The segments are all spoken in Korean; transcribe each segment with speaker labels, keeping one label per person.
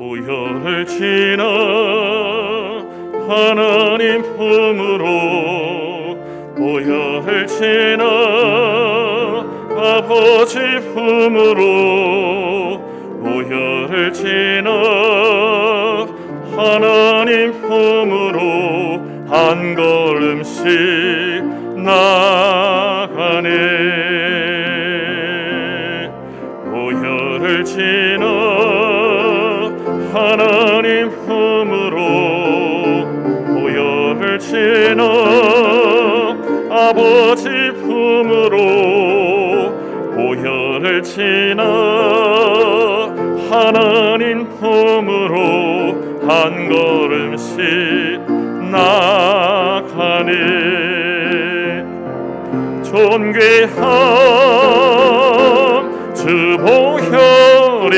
Speaker 1: 보혈을 지나 하나님 품으로, 보혈을 지나 아버지 품으로, 보혈을 지나 하나님 품으로 한 걸음씩 나가네. 보혈을 지나 하나님 품으로, 보혈을 지나 아버지 품으로, 보혈을 지나 하나님 품으로 한 걸음씩 나가네. 존귀한 주 보혈이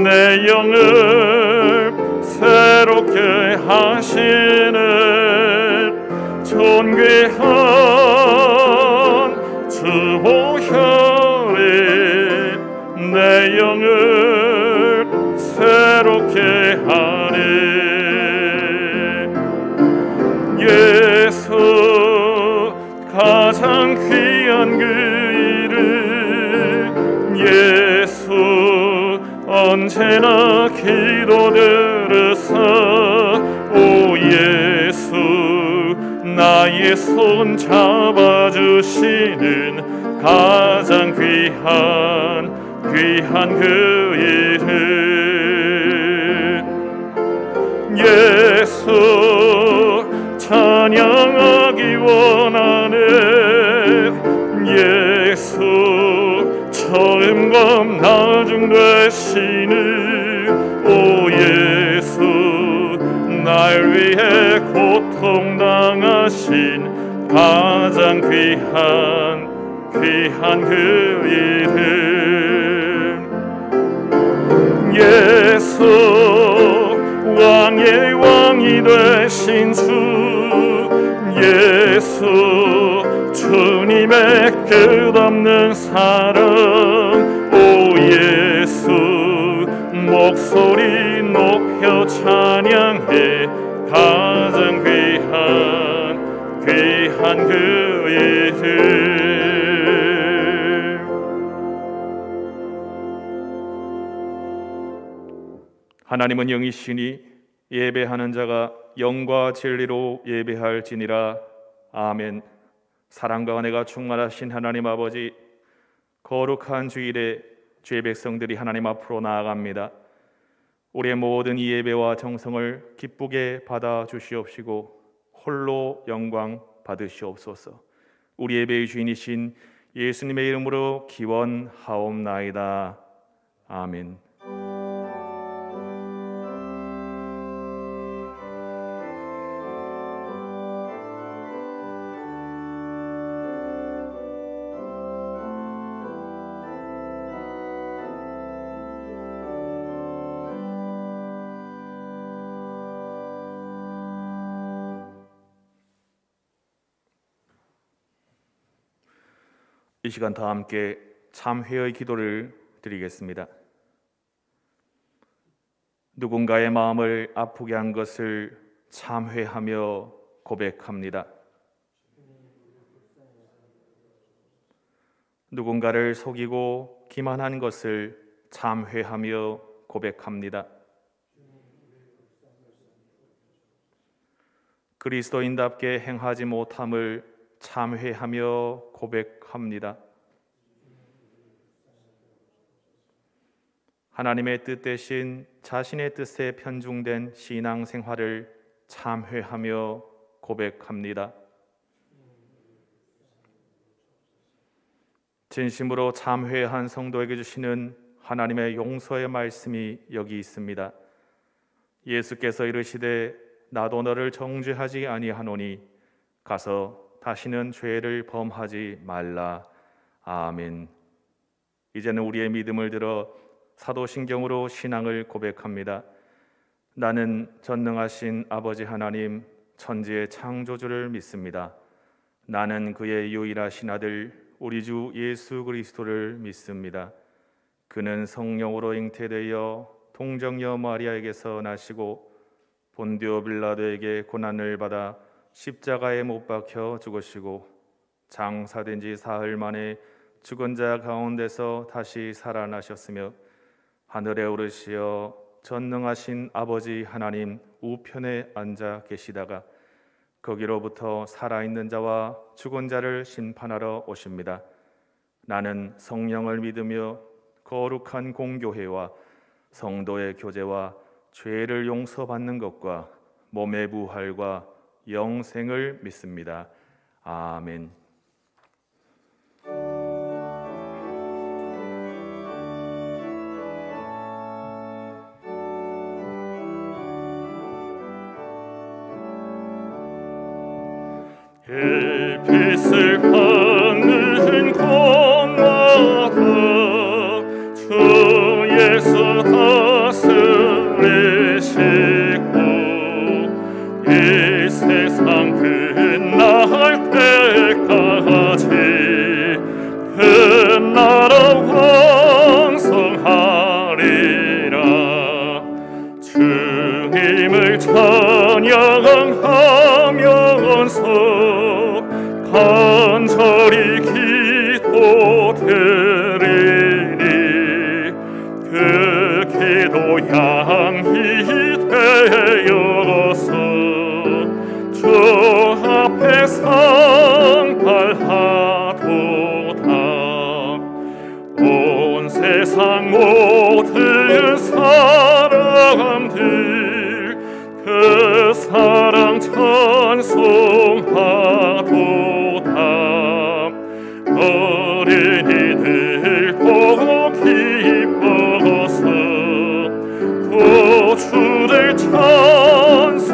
Speaker 1: 내 영을 새롭게 하시네. 존귀한 주 보혈이 내 영을 새롭게 하네. 예수 가장 귀한 그 이름, 예수 언제나 기도 들으사, 오 예수 나의 손 잡아주시는 가장 귀한 그 이름. 예수 찬양하기 원하네. 예수 처음과 나중 되시는, 오 예수 날 위해 고통당하신 가장 귀한 그 이름. 예수 왕의 왕이 되신 주, 예수 주님의 끝없는 사랑, 오 예수 목소리 높여 찬양해 가장 귀한 그 이름. 하나님은 영이시니 예배하는 자가 영과 진리로 예배할지니라. 아멘. 사랑과 은혜가 충만하신 하나님 아버지, 거룩한 주일에 주의 백성들이 하나님 앞으로 나아갑니다. 우리의 모든 이 예배와 정성을 기쁘게 받아 주시옵시고 홀로 영광 받으시옵소서. 우리 예배의 주인이신 예수님의 이름으로 기원하옵나이다. 아멘. 이 시간 다 함께 참회의 기도를 드리겠습니다. 누군가의 마음을 아프게 한 것을 참회하며 고백합니다. 누군가를 속이고 기만한 것을 참회하며 고백합니다. 그리스도인답게 행하지 못함을 참회하며 고백합니다. 하나님의 뜻 대신 자신의 뜻에 편중된 신앙생활을 참회하며 고백합니다. 진심으로 참회한 성도에게 주시는 하나님의 용서의 말씀이 여기 있습니다. 예수께서 이르시되 나도 너를 정죄하지 아니하노니 가서 다시는 죄를 범하지 말라. 아멘. 이제는 우리의 믿음을 들어 사도신경으로 신앙을 고백합니다. 나는 전능하신 아버지 하나님 천지의 창조주를 믿습니다. 나는 그의 유일하신 아들 우리 주 예수 그리스도를 믿습니다. 그는 성령으로 잉태되어 동정녀 마리아에게서 나시고 본디오 빌라도에게 고난을 받아 십자가에 못 박혀 죽으시고 장사된 지 사흘 만에 죽은 자 가운데서 다시 살아나셨으며 하늘에 오르시어 전능하신 아버지 하나님 우편에 앉아 계시다가 거기로부터 살아있는 자와 죽은 자를 심판하러 오십니다. 나는 성령을 믿으며 거룩한 공교회와 성도의 교제와 죄를 용서받는 것과 몸의 부활과 영생을 믿습니다. 아멘.
Speaker 2: 햇빛을 받는 곳마다 주 예수 다스리시고 이 세상 끝날 때까지 그 나라 왕성하리라. 주님을 찬양하면서 간절히 기도드리니 그 기도 양이 되어서 주 앞에 상달하도다. 온 세상 모든 사람들 그 사랑 찬송하도다. 어린이들도 기뻐서 구주를 찬송하도다.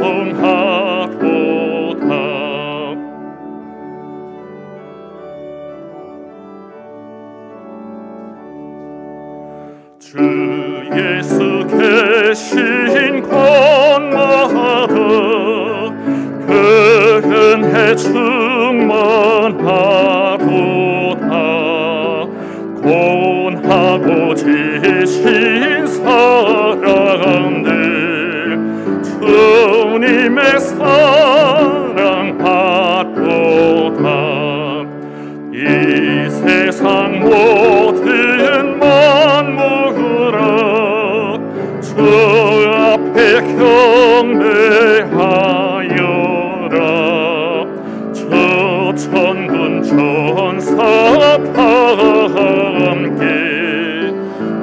Speaker 2: 주 예수 계신 곳마다 그 은혜 충만하도다. 고운하고 지신 사랑들 주님의 사랑 받도다. 이 세상 모든 만물아 주 앞에 경배하여라. 저 천군 천사 다 함께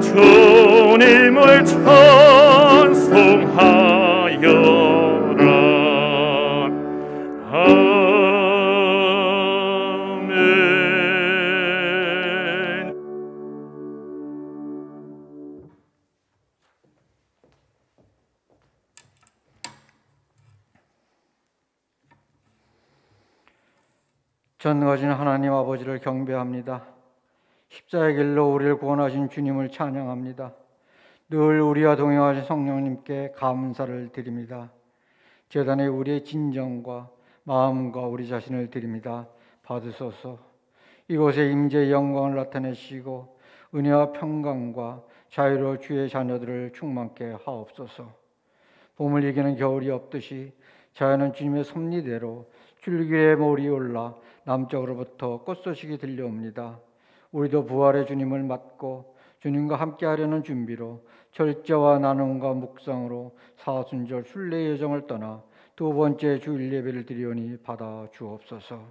Speaker 2: 주님을 찬송하여라. 아멘.
Speaker 3: 전능하신 하나님 아버지를 경배합니다. 십자의 길로 우리를 구원하신 주님을 찬양합니다. 늘 우리와 동행하신 성령님께 감사를 드립니다. 제단에 우리의 진정과 마음과 우리 자신을 드립니다. 받으소서. 이곳에 임재의 영광을 나타내시고 은혜와 평강과 자유로 주의 자녀들을 충만케 하옵소서. 봄을 이기는 겨울이 없듯이 자연은 주님의 섭리대로 줄기에 몰이 올라 남쪽으로부터 꽃소식이 들려옵니다. 우리도 부활의 주님을 맞고 주님과 함께하려는 준비로 절제와 나눔과 묵상으로 사순절 순례 여정을 떠나 두 번째 주일 예배를 드리오니 받아 주옵소서.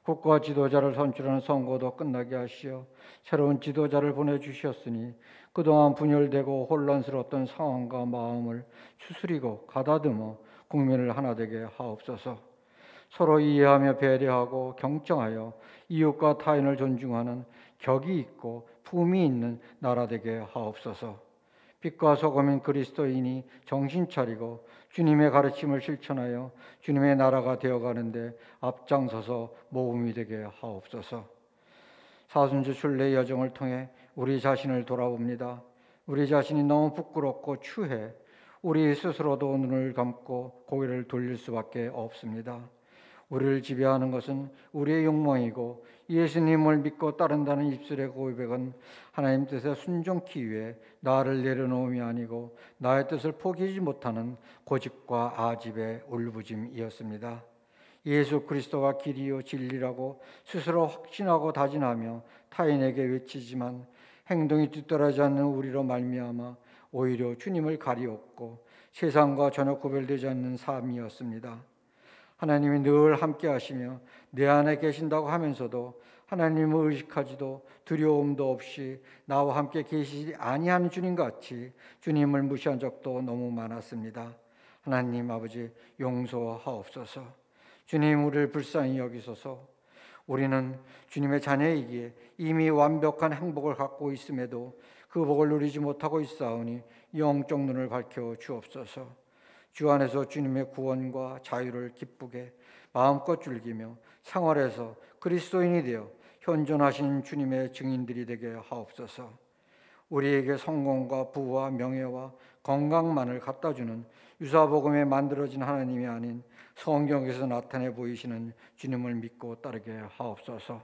Speaker 3: 국가 지도자를 선출하는 선거도 끝나게 하시어 새로운 지도자를 보내주셨으니 그동안 분열되고 혼란스러웠던 상황과 마음을 추스리고 가다듬어 국민을 하나 되게 하옵소서. 서로 이해하며 배려하고 경청하여 이웃과 타인을 존중하는 격이 있고 품이 있는 나라 되게 하옵소서. 빛과 소금인 그리스도인이 정신 차리고 주님의 가르침을 실천하여 주님의 나라가 되어가는데 앞장서서 모범이 되게 하옵소서. 사순절 순례 여정을 통해 우리 자신을 돌아봅니다. 우리 자신이 너무 부끄럽고 추해 우리 스스로도 눈을 감고 고개를 돌릴 수밖에 없습니다. 우리를 지배하는 것은 우리의 욕망이고 예수님을 믿고 따른다는 입술의 고백은 하나님 뜻에 순종키 위해 나를 내려놓음이 아니고 나의 뜻을 포기하지 못하는 고집과 아집의 울부짖음이었습니다. 예수 그리스도가 길이요 진리라고 스스로 확신하고 다짐하며 타인에게 외치지만 행동이 뒤따르지 않는 우리로 말미암아 오히려 주님을 가리웠고 세상과 전혀 구별되지 않는 삶이었습니다. 하나님이 늘 함께 하시며 내 안에 계신다고 하면서도 하나님을 의식하지도 두려움도 없이 나와 함께 계시지 아니하는 주님같이 주님을 무시한 적도 너무 많았습니다. 하나님 아버지 용서하옵소서. 주님 우리를 불쌍히 여기소서. 우리는 주님의 자녀이기에 이미 완벽한 행복을 갖고 있음에도 그 복을 누리지 못하고 있사오니 영적 눈을 밝혀 주옵소서. 주 안에서 주님의 구원과 자유를 기쁘게 마음껏 즐기며 생활에서 그리스도인이 되어 현존하신 주님의 증인들이 되게 하옵소서. 우리에게 성공과 부와 명예와 건강만을 갖다주는 유사복음에 만들어진 하나님이 아닌 성경에서 나타내 보이시는 주님을 믿고 따르게 하옵소서.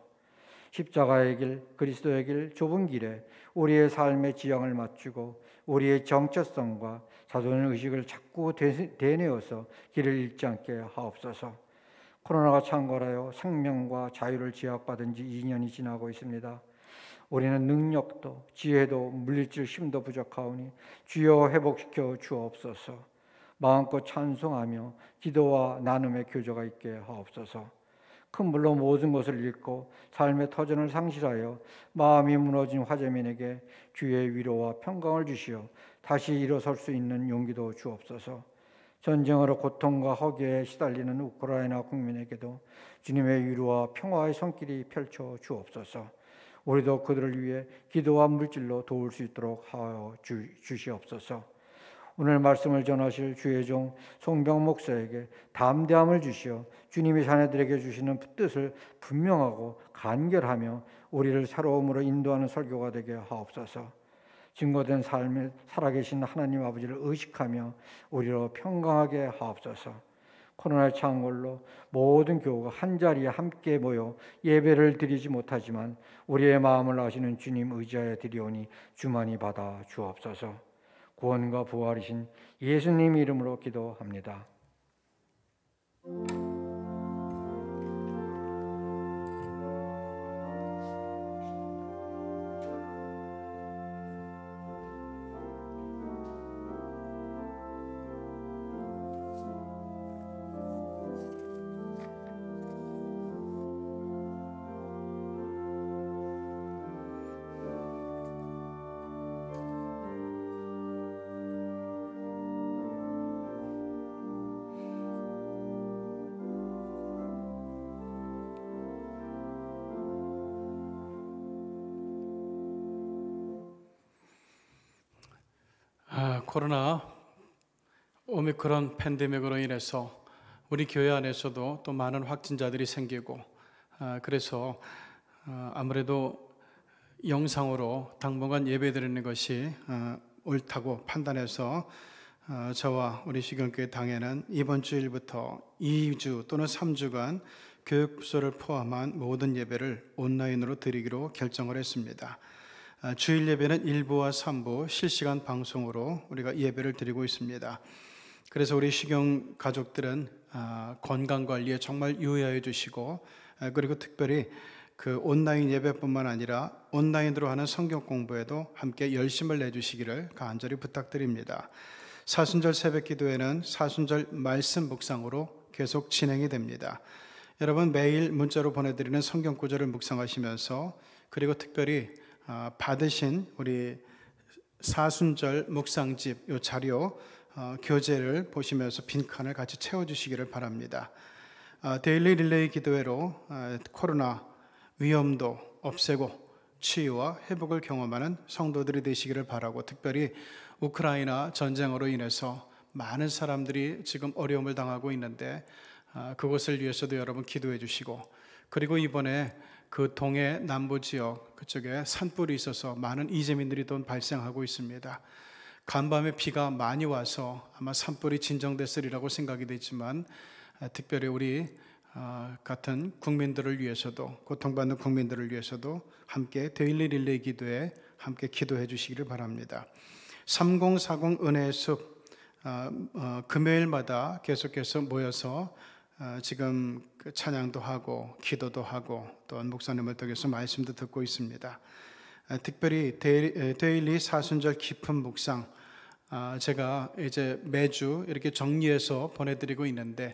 Speaker 3: 십자가의 길, 그리스도의 길, 좁은 길에 우리의 삶의 지향을 맞추고 우리의 정체성과 자존의 의식을 자꾸 되뇌어서 길을 잃지 않게 하옵소서. 코로나가 창궐하여 생명과 자유를 제약받은 지 2년이 지나고 있습니다. 우리는 능력도 지혜도 물리칠 힘도 부족하오니 주여 회복시켜 주옵소서. 마음껏 찬송하며 기도와 나눔의 교제가 있게 하옵소서. 큰 물로 모든 것을 잃고 삶의 터전을 상실하여 마음이 무너진 화재민에게 주의 위로와 평강을 주시어 다시 일어설 수 있는 용기도 주옵소서. 전쟁으로 고통과 허기에 시달리는 우크라이나 국민에게도 주님의 위로와 평화의 손길이 펼쳐 주옵소서. 우리도 그들을 위해 기도와 물질로 도울 수 있도록 하여 주시옵소서. 오늘 말씀을 전하실 주의 종 송병 목사에게 담대함을 주시어 주님이 자녀들에게 주시는 뜻을 분명하고 간결하며 우리를 새로움으로 인도하는 설교가 되게 하옵소서. 증거된 삶에 살아계신 하나님 아버지를 의식하며 우리로 평강하게 하옵소서. 코로나의 창궐로 모든 교우가 한자리에 함께 모여 예배를 드리지 못하지만 우리의 마음을 아시는 주님 의지하여 드리오니 주만이 받아 주옵소서. 구원과 부활이신 예수님 이름으로 기도합니다.
Speaker 4: 코로나 오미크론 팬데믹으로 인해서 우리 교회 안에서도 또 많은 확진자들이 생기고 그래서 아무래도 영상으로 당분간 예배드리는 것이 옳다고 판단해서 저와 우리 시경교회 당회는 이번 주일부터 2주 또는 3주간 교육부서를 포함한 모든 예배를 온라인으로 드리기로 결정을 했습니다. 주일 예배는 1부와 3부 실시간 방송으로 우리가 예배를 드리고 있습니다. 그래서 우리 시경 가족들은 건강관리에 정말 유의하여 주시고 그리고 특별히 그 온라인 예배뿐만 아니라 온라인으로 하는 성경 공부에도 함께 열심을 내주시기를 간절히 부탁드립니다. 사순절 새벽 기도회는 사순절 말씀 묵상으로 계속 진행이 됩니다. 여러분 매일 문자로 보내드리는 성경 구절을 묵상하시면서 그리고 특별히 받으신 우리 사순절 묵상집 요 자료 교재를 보시면서 빈칸을 같이 채워주시기를 바랍니다. 데일리 릴레이 기도회로 코로나 위험도 없애고 치유와 회복을 경험하는 성도들이 되시기를 바라고 특별히 우크라이나 전쟁으로 인해서 많은 사람들이 지금 어려움을 당하고 있는데 그것을 위해서도 여러분 기도해 주시고 그리고 이번에 그 동해 남부 지역 그쪽에 산불이 있어서 많은 이재민들이 또 발생하고 있습니다. 간밤에 비가 많이 와서 아마 산불이 진정됐으리라고 생각이 되지만 특별히 우리 같은 국민들을 위해서도, 고통받는 국민들을 위해서도 함께 데일리 릴레이 기도에 함께 기도해 주시기를 바랍니다. 3040 은혜의 숲 금요일마다 계속해서 모여서 지금 찬양도 하고 기도도 하고 또 목사님을 통해서 말씀도 듣고 있습니다. 특별히 데일리 사순절 깊은 묵상 제가 이제 매주 이렇게 정리해서 보내드리고 있는데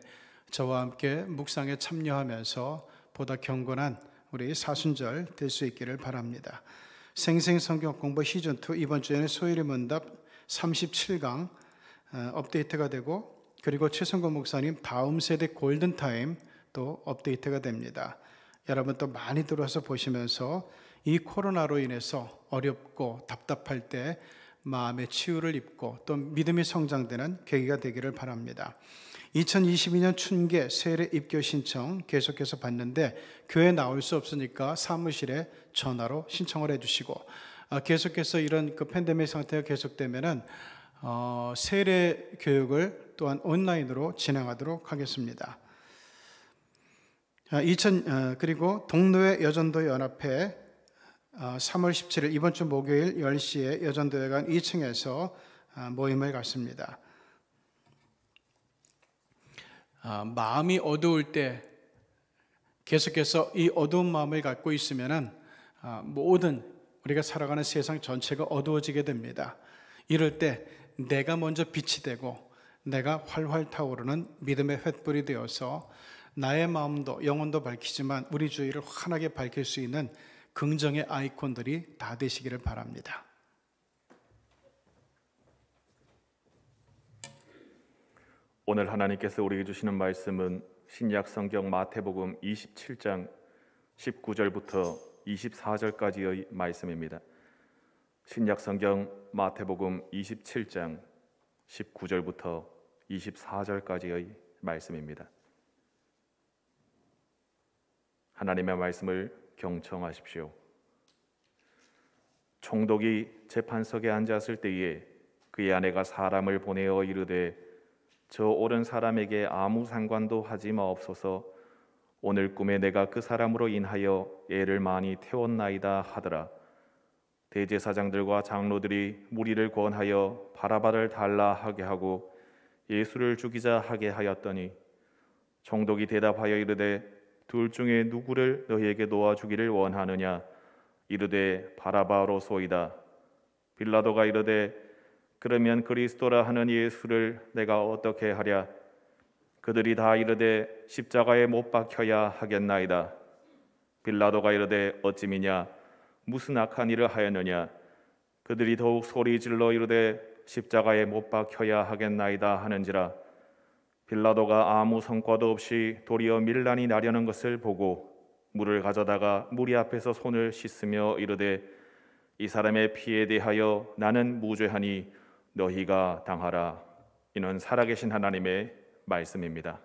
Speaker 4: 저와 함께 묵상에 참여하면서 보다 경건한 우리 사순절 될 수 있기를 바랍니다. 생생성경 공부 시즌2 이번 주에는 소일의 문답 37강 업데이트가 되고, 그리고 최성권 목사님 다음 세대 골든타임 또 업데이트가 됩니다. 여러분 또 많이 들어와서 보시면서 이 코로나로 인해서 어렵고 답답할 때 마음의 치유를 입고 또 믿음이 성장되는 계기가 되기를 바랍니다. 2022년 춘계 세례 입교 신청 계속해서 받는데 교회 나올 수 없으니까 사무실에 전화로 신청을 해주시고, 계속해서 이런 팬데믹 상태가 계속되면은 세례 교육을 또한 온라인으로 진행하도록 하겠습니다. 그리고 동로회 여전도 연합회 3월 17일 이번 주 목요일 10시에 여전도회관 2층에서 모임을 갖습니다. 마음이 어두울 때 계속해서 이 어두운 마음을 갖고 있으면은 모든 우리가 살아가는 세상 전체가 어두워지게 됩니다. 이럴 때 내가 먼저 빛이 되고 내가 활활 타오르는 믿음의 횃불이 되어서 나의 마음도 영혼도 밝히지만 우리 주위를 환하게 밝힐 수 있는 긍정의 아이콘들이 다 되시기를 바랍니다.
Speaker 1: 오늘 하나님께서 우리에게 주시는 말씀은 신약 성경 마태복음 27장 19절부터 24절까지의 말씀입니다. 신약 성경 마태복음 27장 19절부터 24절까지의 말씀입니다. 하나님의 말씀을 경청하십시오. 총독이 재판석에 앉았을 때에 그의 아내가 사람을 보내어 이르되 저 옳은 사람에게 아무 상관도 하지 마옵소서. 오늘 꿈에 내가 그 사람으로 인하여 애를 많이 태웠나이다 하더라. 대제사장들과 장로들이 무리를 권하여 바라바를 달라 하게 하고 예수를 죽이자 하게 하였더니 총독이 대답하여 이르되 둘 중에 누구를 너희에게 놓아주기를 원하느냐? 이르되 바라바로소이다. 빌라도가 이르되 그러면 그리스도라 하는 예수를 내가 어떻게 하랴? 그들이 다 이르되 십자가에 못 박혀야 하겠나이다. 빌라도가 이르되 어찌미냐? 무슨 악한 일을 하였느냐? 그들이 더욱 소리질러 이르되 십자가에 못 박혀야 하겠나이다 하는지라. 빌라도가 아무 성과도 없이 도리어 밀란이 나려는 것을 보고 물을 가져다가 무리 앞에서 손을 씻으며 이르되 이 사람의 피에 대하여 나는 무죄하니 너희가 당하라. 이는 살아계신 하나님의 말씀입니다.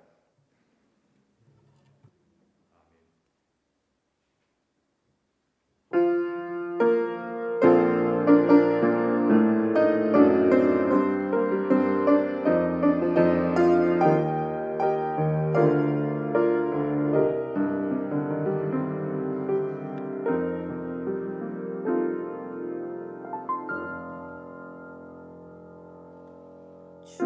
Speaker 5: 주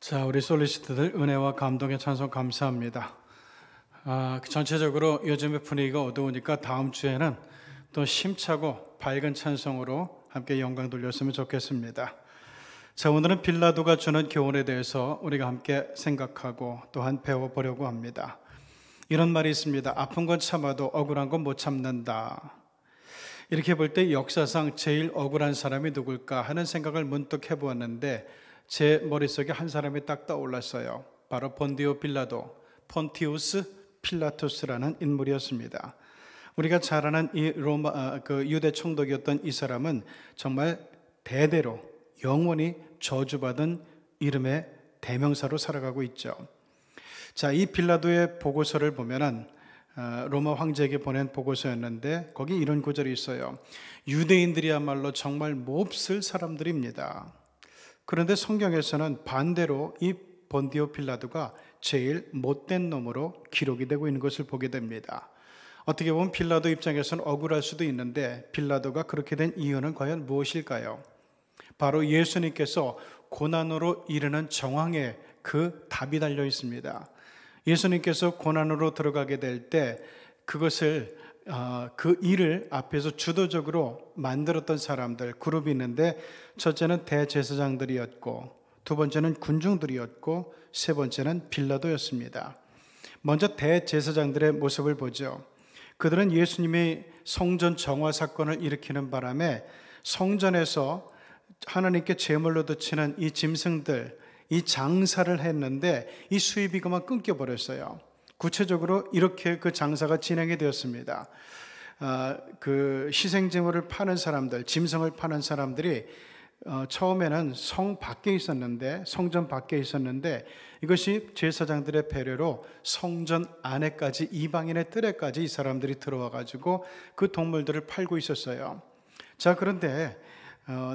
Speaker 4: 자, 우리 솔리시트들 은혜와 감동의 찬송 감사합니다. 전체적으로 요즘의 분위기가 어두우니까 다음 주에는 또 힘차고 밝은 찬송으로 함께 영광 돌렸으면 좋겠습니다. 자, 오늘은 빌라도가 주는 교훈에 대해서 우리가 함께 생각하고 또한 배워보려고 합니다. 이런 말이 있습니다. 아픈 건 참아도 억울한 건 못 참는다. 이렇게 볼 때 역사상 제일 억울한 사람이 누굴까 하는 생각을 문득 해보았는데 제 머릿속에 한 사람이 딱 떠올랐어요. 바로 본디오 빌라도, 폰티우스 필라투스라는 인물이었습니다. 우리가 잘 아는 이 유대 총독이었던 이 사람은 정말 대대로 영원히 저주받은 이름의 대명사로 살아가고 있죠. 자, 이 빌라도의 보고서를 보면은 로마 황제에게 보낸 보고서였는데 거기 이런 구절이 있어요. 유대인들이야말로 정말 몹쓸 사람들입니다. 그런데 성경에서는 반대로 이 본디오 빌라도가 제일 못된 놈으로 기록이 되고 있는 것을 보게 됩니다. 어떻게 보면 빌라도 입장에서는 억울할 수도 있는데 빌라도가 그렇게 된 이유는 과연 무엇일까요? 바로 예수님께서 고난으로 이르는 정황에 그 답이 달려 있습니다. 예수님께서 고난으로 들어가게 될 때 그것을 그 일을 앞에서 주도적으로 만들었던 사람들 그룹이 있는데 첫째는 대제사장들이었고 두 번째는 군중들이었고 세 번째는 빌라도였습니다. 먼저 대제사장들의 모습을 보죠. 그들은 예수님이 성전 정화 사건을 일으키는 바람에 성전에서 하나님께 제물로 드치는 이 짐승들, 이 장사를 했는데 이 수입이 그만 끊겨버렸어요. 구체적으로 이렇게 그 장사가 진행이 되었습니다. 그 희생제물을 파는 사람들, 짐승을 파는 사람들이 처음에는 성 밖에 있었는데, 성전 밖에 있었는데 이것이 제사장들의 배려로 성전 안에까지, 이방인의 뜰에까지 이 사람들이 들어와 가지고 그 동물들을 팔고 있었어요. 자, 그런데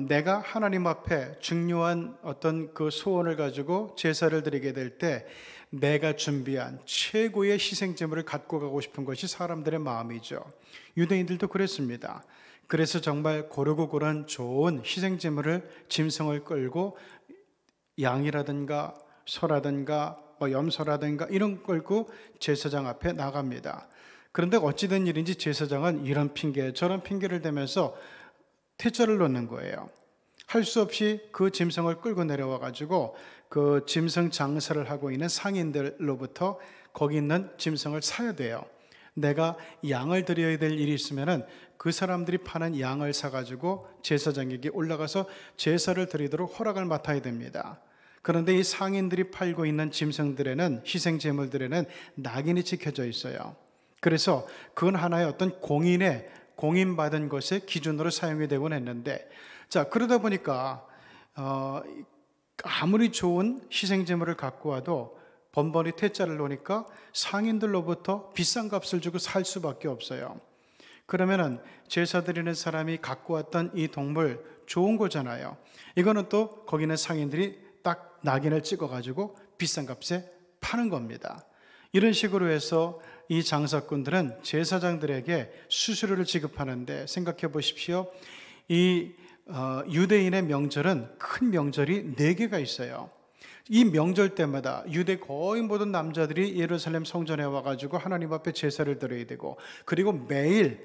Speaker 4: 내가 하나님 앞에 중요한 어떤 그 소원을 가지고 제사를 드리게 될 때 내가 준비한 최고의 희생제물을 갖고 가고 싶은 것이 사람들의 마음이죠. 유대인들도 그랬습니다. 그래서 정말 고르고 고른 좋은 희생제물을 짐승을 끌고 양이라든가 소라든가 염소라든가 이런 걸 끌고 제사장 앞에 나갑니다. 그런데 어찌된 일인지 제사장은 이런 핑계 저런 핑계를 대면서 퇴짜를 놓는 거예요. 할 수 없이 그 짐승을 끌고 내려와 가지고 그 짐승 장사를 하고 있는 상인들로부터 거기 있는 짐승을 사야 돼요. 내가 양을 드려야 될 일이 있으면은 그 사람들이 파는 양을 사 가지고 제사장에게 올라가서 제사를 드리도록 허락을 맡아야 됩니다. 그런데 이 상인들이 팔고 있는 짐승들에는, 희생 제물들에는 낙인이 찍혀져 있어요. 그래서 그건 하나의 어떤 공인받은 것의 기준으로 사용이 되곤 했는데, 자, 그러다 보니까 아무리 좋은 희생제물을 갖고 와도 번번이 퇴짜를 놓으니까 상인들로부터 비싼 값을 주고 살 수밖에 없어요. 그러면은 제사 드리는 사람이 갖고 왔던 이 동물 좋은 거잖아요. 이거는 또 거기는 상인들이 딱 낙인을 찍어가지고 비싼 값에 파는 겁니다. 이런 식으로 해서 이 장사꾼들은 제사장들에게 수수료를 지급하는데, 생각해 보십시오. 이 유대인의 명절은 큰 명절이 4개가 있어요. 이 명절 때마다 유대 거의 모든 남자들이 예루살렘 성전에 와가지고 하나님 앞에 제사를 드려야 되고, 그리고 매일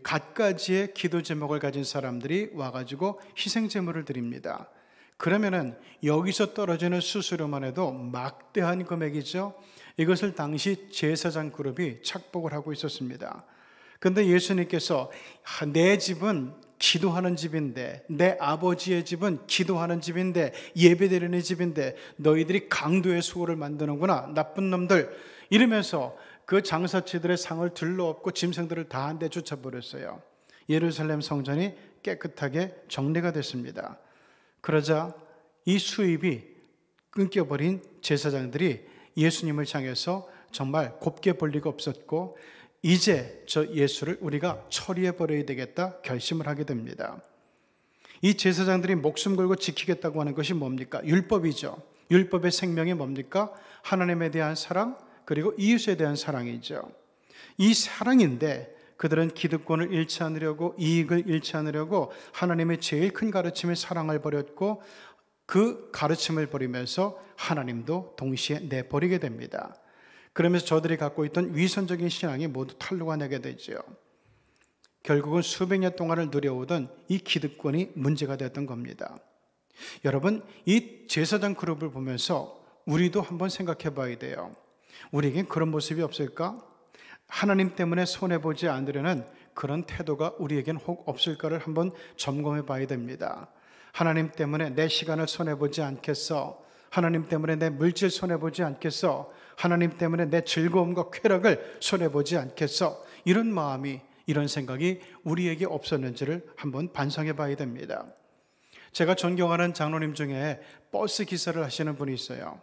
Speaker 4: 갖가지의 기도 제목을 가진 사람들이 와가지고 희생 제물을 드립니다. 그러면은 여기서 떨어지는 수수료만 해도 막대한 금액이죠. 이것을 당시 제사장 그룹이 착복을 하고 있었습니다. 그런데 예수님께서 내 집은 기도하는 집인데, 내 아버지의 집은 기도하는 집인데, 예배드리는 집인데 너희들이 강도의 수호를 만드는구나, 나쁜 놈들, 이러면서 그 장사치들의 상을 들러엎고 짐승들을 다 한 대 쫓아버렸어요. 예루살렘 성전이 깨끗하게 정리가 됐습니다. 그러자 이 수입이 끊겨버린 제사장들이 예수님을 향해서 정말 곱게 볼 리가 없었고, 이제 저 예수를 우리가 처리해버려야 되겠다 결심을 하게 됩니다. 이 제사장들이 목숨 걸고 지키겠다고 하는 것이 뭡니까? 율법이죠. 율법의 생명이 뭡니까? 하나님에 대한 사랑, 그리고 이웃에 대한 사랑이죠. 이 사랑인데 그들은 기득권을 잃지 않으려고, 이익을 잃지 않으려고 하나님의 제일 큰 가르침의 사랑을 버렸고, 그 가르침을 버리면서 하나님도 동시에 내버리게 됩니다. 그러면서 저들이 갖고 있던 위선적인 신앙이 모두 탄로가 나게 되죠. 결국은 수백 년 동안을 누려오던 이 기득권이 문제가 되었던 겁니다. 여러분, 이 제사장 그룹을 보면서 우리도 한번 생각해 봐야 돼요. 우리에겐 그런 모습이 없을까? 하나님 때문에 손해보지 않으려는 그런 태도가 우리에겐 혹 없을까를 한번 점검해 봐야 됩니다. 하나님 때문에 내 시간을 손해보지 않겠어? 하나님 때문에 내 물질 손해보지 않겠어? 하나님 때문에 내 즐거움과 쾌락을 손해보지 않겠어? 이런 마음이, 이런 생각이 우리에게 없었는지를 한번 반성해 봐야 됩니다. 제가 존경하는 장로님 중에 버스 기사를 하시는 분이 있어요.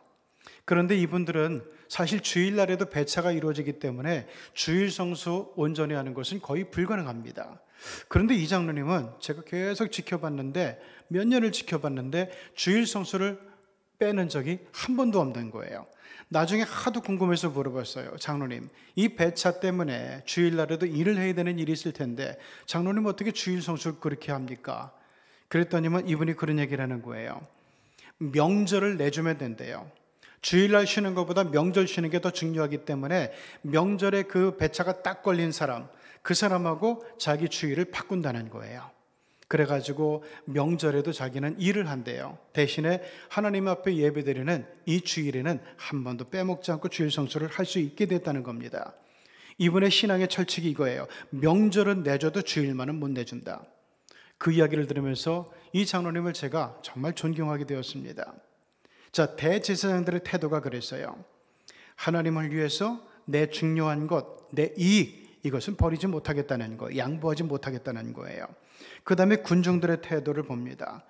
Speaker 4: 그런데 이분들은 사실 주일날에도 배차가 이루어지기 때문에 주일 성수 온전히 하는 것은 거의 불가능합니다. 그런데 이 장로님은 제가 계속 지켜봤는데, 몇 년을 지켜봤는데 주일 성수를 빼는 적이 한 번도 없는 거예요. 나중에 하도 궁금해서 물어봤어요. 장로님, 이 배차 때문에 주일날에도 일을 해야 되는 일이 있을 텐데 장로님 어떻게 주일 성수를 그렇게 합니까? 그랬더니만 이분이 그런 얘기를 하는 거예요. 명절을 내주면 된대요. 주일날 쉬는 것보다 명절 쉬는 게 더 중요하기 때문에 명절에 그 배차가 딱 걸린 사람, 그 사람하고 자기 주일을 바꾼다는 거예요. 그래가지고 명절에도 자기는 일을 한대요. 대신에 하나님 앞에 예배드리는 이 주일에는 한 번도 빼먹지 않고 주일 성수를 할 수 있게 됐다는 겁니다. 이분의 신앙의 철칙이 이거예요. 명절은 내줘도 주일만은 못 내준다. 그 이야기를 들으면서 이 장로님을 제가 정말 존경하게 되었습니다. 자, 대제사장들의 태도가 그랬어요. 하나님을 위해서 내 중요한 것, 내 이익, 이것은 버리지 못하겠다는 거예요. 양보하지 못하겠다는 거예요. 그 다음에 군중들의 태도를 봅니다.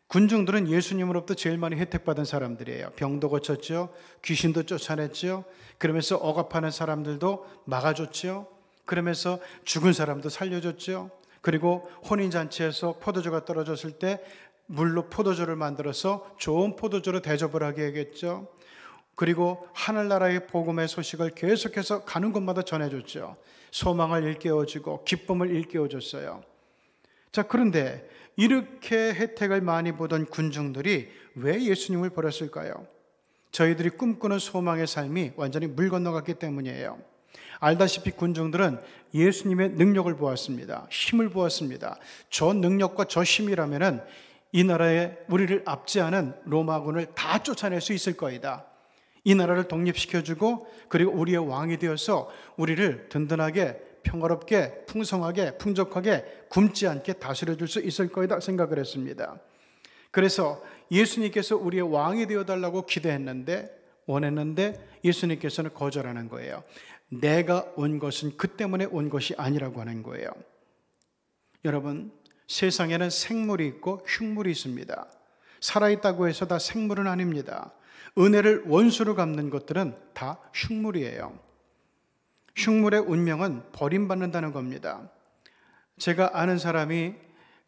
Speaker 4: 군중들은 예수님으로부터 제일 많이 혜택받은 사람들이에요. 병도 고쳤죠. 귀신도 쫓아냈죠. 그러면서 억압하는 사람들도 막아줬죠. 그러면서 죽은 사람도 살려줬죠. 그리고 혼인잔치에서 포도주가 떨어졌을 때 물로 포도주를 만들어서 좋은 포도주로 대접을 하게 하겠죠. 그리고 하늘나라의 복음의 소식을 계속해서 가는 곳마다 전해줬죠. 소망을 일깨워주고 기쁨을 일깨워줬어요. 자, 그런데 이렇게 혜택을 많이 보던 군중들이 왜 예수님을 버렸을까요? 저희들이 꿈꾸는 소망의 삶이 완전히 물 건너갔기 때문이에요. 알다시피 군중들은 예수님의 능력을 보았습니다. 힘을 보았습니다. 저 능력과 저 힘이라면은 이 나라에 우리를 압제하는 로마군을 다 쫓아낼 수 있을 거이다. 이 나라를 독립시켜주고 그리고 우리의 왕이 되어서 우리를 든든하게, 평화롭게, 풍성하게, 풍족하게, 굶지 않게 다스려줄 수 있을 거이다 생각을 했습니다. 그래서 예수님께서 우리의 왕이 되어달라고 기대했는데, 원했는데 예수님께서는 거절하는 거예요. 내가 온 것은 그 때문에 온 것이 아니라고 하는 거예요. 여러분, 세상에는 생물이 있고 흉물이 있습니다. 살아있다고 해서 다 생물은 아닙니다. 은혜를 원수로 갚는 것들은 다 흉물이에요. 흉물의 운명은 버림받는다는 겁니다. 제가 아는 사람이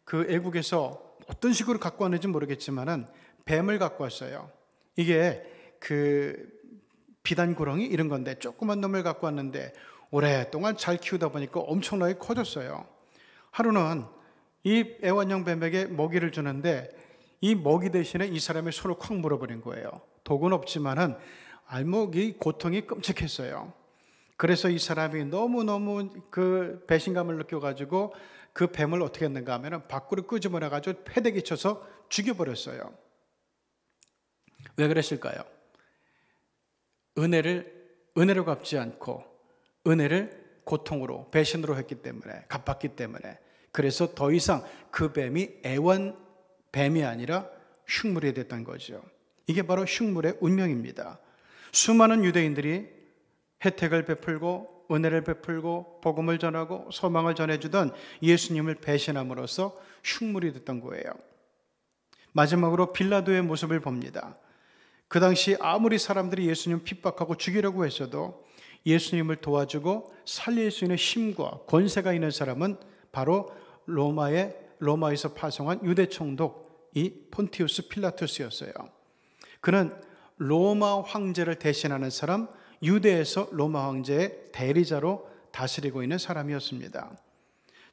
Speaker 4: 그 애국에서 어떤 식으로 갖고 왔는지 모르겠지만은 뱀을 갖고 왔어요. 이게 그 비단구렁이 이런 건데 조그만 놈을 갖고 왔는데 오랫동안 잘 키우다 보니까 엄청나게 커졌어요. 하루는 이 애완용 뱀에게 먹이를 주는데 이 먹이 대신에 이 사람의 손을 콱 물어버린 거예요. 독은 없지만은 알목이 고통이 끔찍했어요. 그래서 이 사람이 너무너무 그 배신감을 느껴가지고 그 뱀을 어떻게 했는가 하면은 밖으로 끄집어내가지고 패대기 쳐서 죽여버렸어요. 왜 그랬을까요? 은혜로 갚지 않고 은혜를 고통으로, 배신으로 했기 때문에, 갚았기 때문에. 그래서 더 이상 그 뱀이 애완 뱀이 아니라 흉물이 됐던 거죠. 이게 바로 흉물의 운명입니다. 수많은 유대인들이 혜택을 베풀고 은혜를 베풀고 복음을 전하고 소망을 전해주던 예수님을 배신함으로써 흉물이 됐던 거예요. 마지막으로 빌라도의 모습을 봅니다. 그 당시 아무리 사람들이 예수님을 핍박하고 죽이려고 했어도 예수님을 도와주고 살릴 수 있는 힘과 권세가 있는 사람은 바로 로마에서 파송한 유대 총독 이 폰티우스 필라투스였어요. 그는 로마 황제를 대신하는 사람, 유대에서 로마 황제의 대리자로 다스리고 있는 사람이었습니다.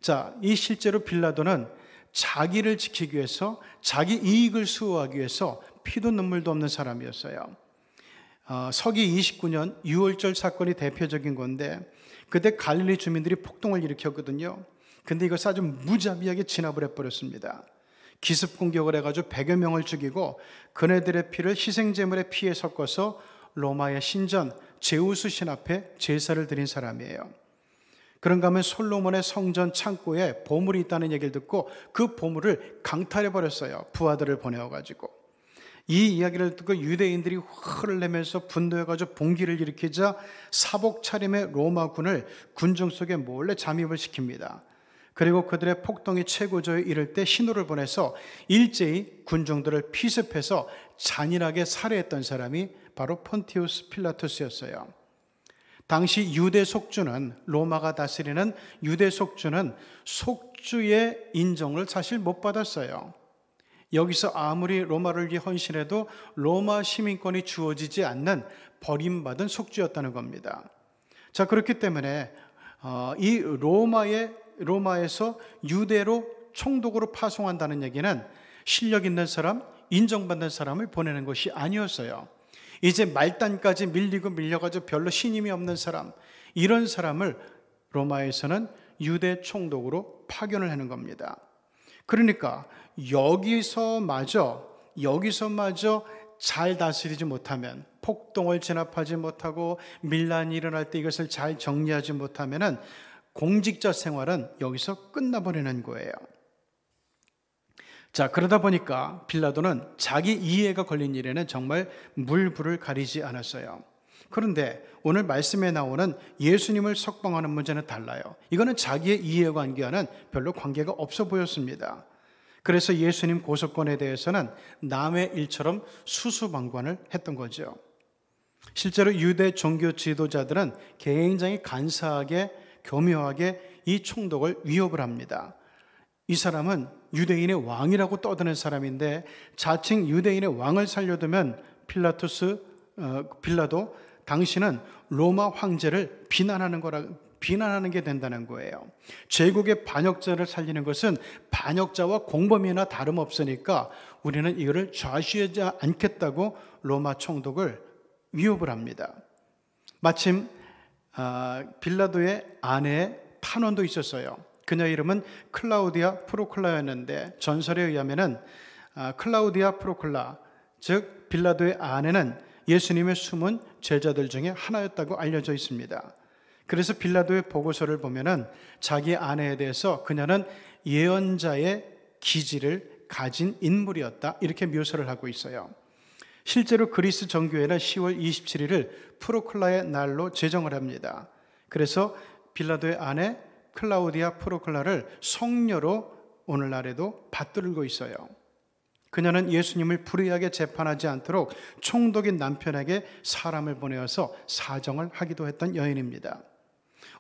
Speaker 4: 자, 이 실제로 빌라도는 자기를 지키기 위해서, 자기 이익을 수호하기 위해서 피도 눈물도 없는 사람이었어요. 서기 29년 유월절 사건이 대표적인 건데 그때 갈릴리 주민들이 폭동을 일으켰거든요. 근데 이것을 아주 무자비하게 진압을 해버렸습니다. 기습 공격을 해가지고 100여 명을 죽이고 그네들의 피를 희생제물의 피에 섞어서 로마의 신전 제우스 신 앞에 제사를 드린 사람이에요. 그런가 하면 솔로몬의 성전 창고에 보물이 있다는 얘기를 듣고 그 보물을 강탈해버렸어요. 부하들을 보내어가지고. 이 이야기를 듣고 유대인들이 화를 내면서 분노해가지고 봉기를 일으키자 사복 차림의 로마군을 군중 속에 몰래 잠입을 시킵니다. 그리고 그들의 폭동이 최고조에 이를 때 신호를 보내서 일제히 군중들을 피습해서 잔인하게 살해했던 사람이 바로 폰티우스 필라투스였어요. 당시 유대 속주는, 로마가 다스리는 유대 속주는 속주의 인정을 사실 못 받았어요. 여기서 아무리 로마를 위해 헌신해도 로마 시민권이 주어지지 않는 버림받은 속주였다는 겁니다. 자, 그렇기 때문에 이 로마에서 유대로 총독으로 파송한다는 얘기는 실력 있는 사람, 인정받는 사람을 보내는 것이 아니었어요. 이제 말단까지 밀려가지고 별로 신임이 없는 사람, 이런 사람을 로마에서는 유대 총독으로 파견을 하는 겁니다. 그러니까 여기서마저 잘 다스리지 못하면, 폭동을 진압하지 못하고 밀란이 일어날 때 이것을 잘 정리하지 못하면 공직자 생활은 여기서 끝나버리는 거예요. 자, 그러다 보니까 빌라도는 자기 이해가 걸린 일에는 정말 물불을 가리지 않았어요. 그런데 오늘 말씀에 나오는 예수님을 석방하는 문제는 달라요. 이거는 자기의 이해관계와는 별로 관계가 없어 보였습니다. 그래서 예수님 고소권에 대해서는 남의 일처럼 수수방관을 했던 거죠. 실제로 유대 종교 지도자들은 굉장히 간사하게, 교묘하게 이 총독을 위협을 합니다. 이 사람은 유대인의 왕이라고 떠드는 사람인데 자칭 유대인의 왕을 살려두면 빌라도 당신은 로마 황제를 비난하는 게 된다는 거예요. 제국의 반역자를 살리는 것은 반역자와 공범이나 다름없으니까 우리는 이거를 좌시하지 않겠다고 로마 총독을 위협을 합니다. 마침 빌라도의 아내의 탄원도 있었어요. 그녀 이름은 클라우디아 프로클라였는데 전설에 의하면은 클라우디아 프로클라, 즉 빌라도의 아내는 예수님의 숨은 제자들 중에 하나였다고 알려져 있습니다. 그래서 빌라도의 보고서를 보면은 자기 아내에 대해서 그녀는 예언자의 기질을 가진 인물이었다, 이렇게 묘사를 하고 있어요. 실제로 그리스 정교회는 10월 27일을 프로클라의 날로 제정을 합니다. 그래서 빌라도의 아내 클라우디아 프로클라를 성녀로 오늘날에도 받들고 있어요. 그녀는 예수님을 불의하게 재판하지 않도록 총독인 남편에게 사람을 보내어서 사정을 하기도 했던 여인입니다.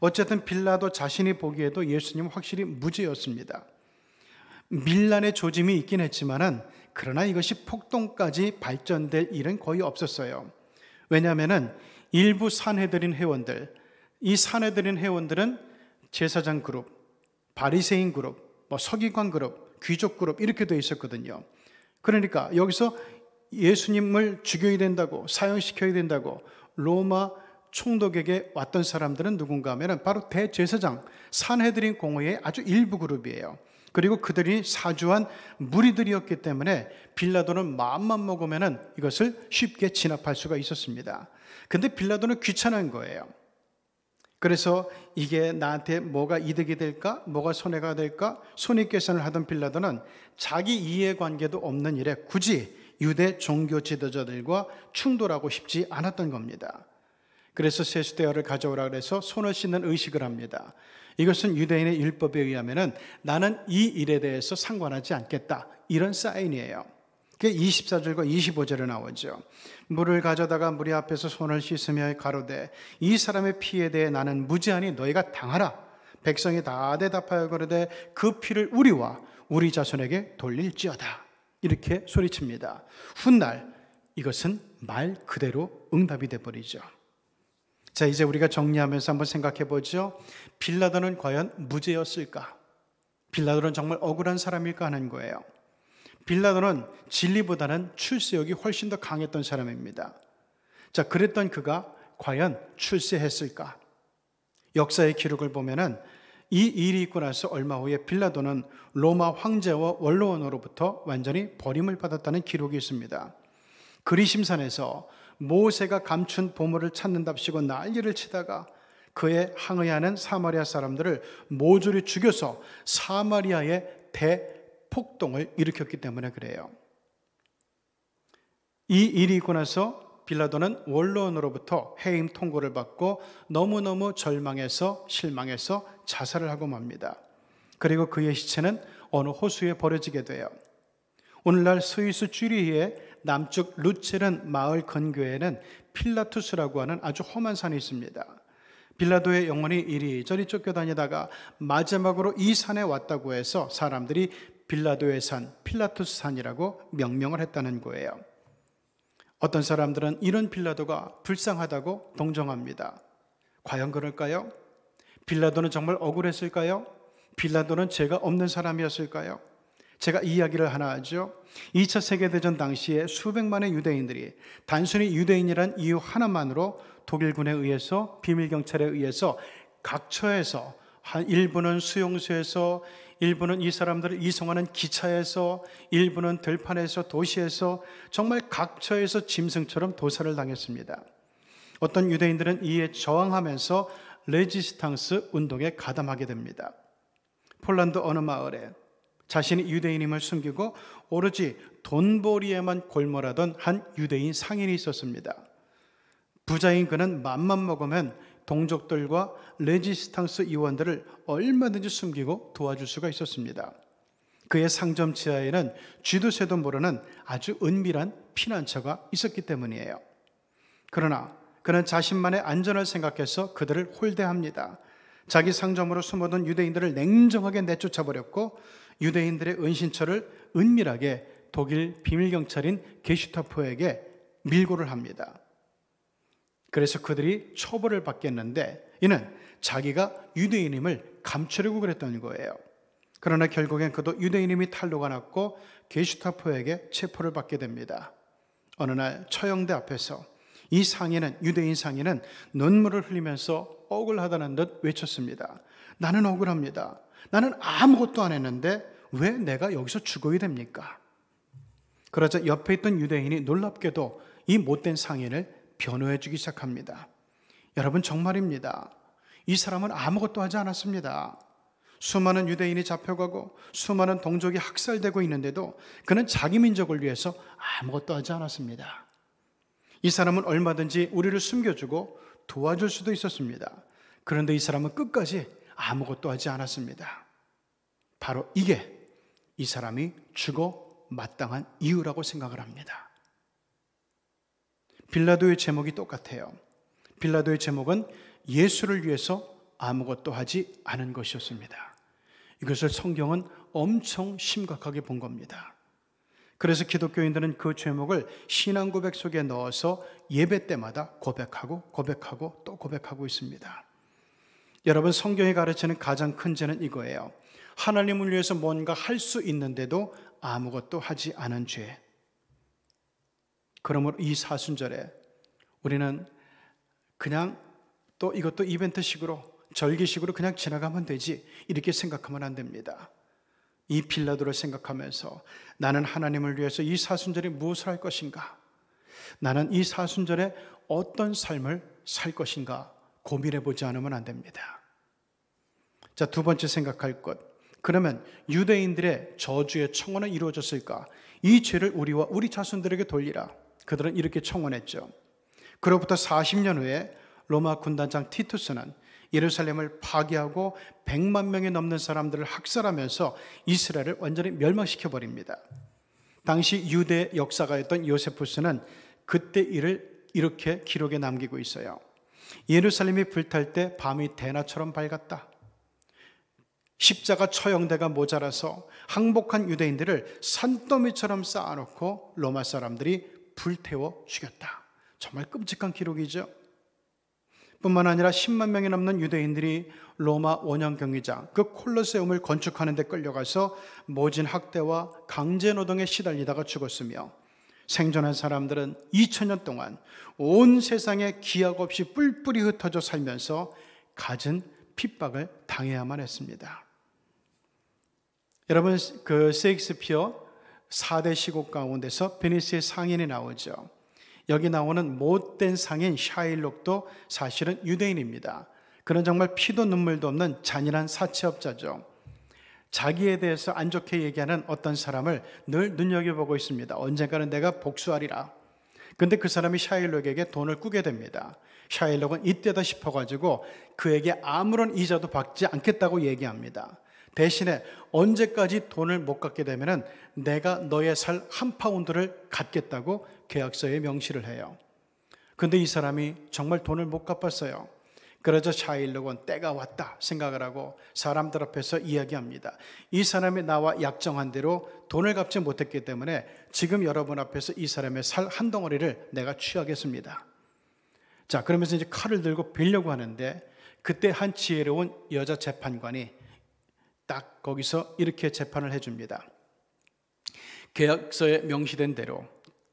Speaker 4: 어쨌든 빌라도 자신이 보기에도 예수님은 확실히 무죄였습니다. 밀란의 조짐이 있긴 했지만은 그러나 이것이 폭동까지 발전될 일은 거의 없었어요. 왜냐하면은 일부 산헤드린 회원들, 이 산헤드린 회원들은 제사장 그룹, 바리새인 그룹, 서기관 그룹, 귀족 그룹 이렇게 되어 있었거든요. 그러니까 여기서 예수님을 죽여야 된다고, 사형시켜야 된다고 로마 총독에게 왔던 사람들은 누군가 하면 바로 대제사장, 산헤드린 공회의 아주 일부 그룹이에요. 그리고 그들이 사주한 무리들이었기 때문에 빌라도는 마음만 먹으면 이것을 쉽게 진압할 수가 있었습니다. 근데 빌라도는 귀찮은 거예요. 그래서 이게 나한테 뭐가 이득이 될까? 뭐가 손해가 될까? 손익계산을 하던 빌라도는 자기 이해관계도 없는 일에 굳이 유대 종교 지도자들과 충돌하고 싶지 않았던 겁니다. 그래서 세수대야를 가져오라 그래서 손을 씻는 의식을 합니다. 이것은 유대인의 율법에 의하면 나는 이 일에 대해서 상관하지 않겠다, 이런 사인이에요. 그게 24절과 25절에 나오죠. 물을 가져다가 무리 앞에서 손을 씻으며 가로되 이 사람의 피에 대해 나는 무지하니 너희가 당하라. 백성이 다 대답하여 가로되 그 피를 우리와 우리 자손에게 돌릴지어다, 이렇게 소리칩니다. 훗날 이것은 말 그대로 응답이 돼버리죠. 자, 이제 우리가 정리하면서 한번 생각해 보죠. 빌라도는 과연 무죄였을까? 빌라도는 정말 억울한 사람일까 하는 거예요. 빌라도는 진리보다는 출세욕이 훨씬 더 강했던 사람입니다. 자, 그랬던 그가 과연 출세했을까? 역사의 기록을 보면은 이 일이 있고 나서 얼마 후에 빌라도는 로마 황제와 원로원으로부터 완전히 버림을 받았다는 기록이 있습니다. 그리심산에서 모세가 감춘 보물을 찾는답시고 난리를 치다가 그에 항의하는 사마리아 사람들을 모조리 죽여서 사마리아의 대폭동을 일으켰기 때문에 그래요. 이 일이 있고 나서 빌라도는 원로원으로부터 해임 통고를 받고 너무너무 절망해서 실망해서 자살을 하고 맙니다. 그리고 그의 시체는 어느 호수에 버려지게 돼요. 오늘날 스위스 쥐리히의 남쪽 루체른 마을 근교에는 필라투스라고 하는 아주 험한 산이 있습니다. 빌라도의 영혼이 이리저리 쫓겨다니다가 마지막으로 이 산에 왔다고 해서 사람들이 빌라도의 산, 필라투스 산이라고 명명을 했다는 거예요. 어떤 사람들은 이런 빌라도가 불쌍하다고 동정합니다. 과연 그럴까요? 빌라도는 정말 억울했을까요? 빌라도는 죄가 없는 사람이었을까요? 제가 이야기를 하나 하죠. 2차 세계대전 당시에 수백만의 유대인들이 단순히 유대인이란 이유 하나만으로 독일군에 의해서, 비밀경찰에 의해서 각처에서, 일부는 수용소에서, 일부는 이 사람들을 이송하는 기차에서, 일부는 들판에서, 도시에서, 정말 각처에서 짐승처럼 도살을 당했습니다. 어떤 유대인들은 이에 저항하면서 레지스탕스 운동에 가담하게 됩니다. 폴란드 어느 마을에 자신이 유대인임을 숨기고 오로지 돈벌이에만 골몰하던 한 유대인 상인이 있었습니다. 부자인 그는 맘만 먹으면 동족들과 레지스탕스 의원들을 얼마든지 숨기고 도와줄 수가 있었습니다. 그의 상점 지하에는 쥐도 새도 모르는 아주 은밀한 피난처가 있었기 때문이에요. 그러나 그는 자신만의 안전을 생각해서 그들을 홀대합니다. 자기 상점으로 숨어든 유대인들을 냉정하게 내쫓아버렸고 유대인들의 은신처를 은밀하게 독일 비밀경찰인 게슈타포에게 밀고를 합니다. 그래서 그들이 처벌을 받겠는데 이는 자기가 유대인임을 감추려고 그랬던 거예요. 그러나 결국엔 그도 유대인임이 탄로가 났고 게슈타포에게 체포를 받게 됩니다. 어느 날 처형대 앞에서 이 상인은, 유대인 상인은 눈물을 흘리면서 억울하다는 듯 외쳤습니다. 나는 억울합니다. 나는 아무것도 안 했는데 왜 내가 여기서 죽어야 됩니까? 그러자 옆에 있던 유대인이 놀랍게도 이 못된 상인을 변호해 주기 시작합니다. 여러분, 정말입니다. 이 사람은 아무것도 하지 않았습니다. 수많은 유대인이 잡혀가고 수많은 동족이 학살되고 있는데도 그는 자기 민족을 위해서 아무것도 하지 않았습니다. 이 사람은 얼마든지 우리를 숨겨주고 도와줄 수도 있었습니다. 그런데 이 사람은 끝까지 아무것도 하지 않았습니다. 바로 이게 이 사람이 죽어 마땅한 이유라고 생각을 합니다. 빌라도의 제목이 똑같아요. 빌라도의 제목은 예수를 위해서 아무것도 하지 않은 것이었습니다. 이것을 성경은 엄청 심각하게 본 겁니다. 그래서 기독교인들은 그 죄목을 신앙 고백 속에 넣어서 예배 때마다 고백하고 또 고백하고 있습니다. 여러분, 성경이 가르치는 가장 큰 죄는 이거예요. 하나님을 위해서 뭔가 할 수 있는데도 아무것도 하지 않은 죄. 그러므로 이 사순절에 우리는 그냥 또 이것도 이벤트식으로 절기식으로 그냥 지나가면 되지 이렇게 생각하면 안 됩니다. 이 빌라도를 생각하면서 나는 하나님을 위해서 이 사순절에 무엇을 할 것인가? 나는 이 사순절에 어떤 삶을 살 것인가? 고민해 보지 않으면 안 됩니다. 자, 두 번째 생각할 것. 그러면 유대인들의 저주의 청원은 이루어졌을까? 이 죄를 우리와 우리 자손들에게 돌리라. 그들은 이렇게 청원했죠. 그로부터 40년 후에 로마 군단장 티투스는 예루살렘을 파괴하고 100만 명이 넘는 사람들을 학살하면서 이스라엘을 완전히 멸망시켜버립니다. 당시 유대 역사가였던 요세푸스는 그때 일을 이렇게 기록에 남기고 있어요. 예루살렘이 불탈 때 밤이 대낮처럼 밝았다. 십자가 처형대가 모자라서 항복한 유대인들을 산더미처럼 쌓아놓고 로마 사람들이 불태워 죽였다. 정말 끔찍한 기록이죠. 뿐만 아니라 10만 명이 넘는 유대인들이 로마 원형 경기장 그 콜로세움을 건축하는 데 끌려가서 모진 학대와 강제노동에 시달리다가 죽었으며 생존한 사람들은 2000년 동안 온 세상에 기약 없이 뿔뿔이 흩어져 살면서 갖은 핍박을 당해야만 했습니다. 여러분, 그 셰익스피어 4대 시곡 가운데서 베니스의 상인이 나오죠. 여기 나오는 못된 상인 샤일록도 사실은 유대인입니다. 그는 정말 피도 눈물도 없는 잔인한 사채업자죠. 자기에 대해서 안 좋게 얘기하는 어떤 사람을 늘 눈여겨보고 있습니다. 언젠가는 내가 복수하리라. 근데 그 사람이 샤일록에게 돈을 꾸게 됩니다. 샤일록은 이때다 싶어가지고 그에게 아무런 이자도 받지 않겠다고 얘기합니다. 대신에 언제까지 돈을 못 갚게 되면 내가 너의 살 한 파운드를 갖겠다고 계약서에 명시를 해요. 근데 이 사람이 정말 돈을 못 갚았어요. 그래서 샤일록은 때가 왔다 생각을 하고 사람들 앞에서 이야기합니다. 이 사람이 나와 약정한 대로 돈을 갚지 못했기 때문에 지금 여러분 앞에서 이 사람의 살 한 덩어리를 내가 취하겠습니다. 자, 그러면서 이제 칼을 들고 빌려고 하는데 그때 한 지혜로운 여자 재판관이 딱 거기서 이렇게 재판을 해줍니다. 계약서에 명시된 대로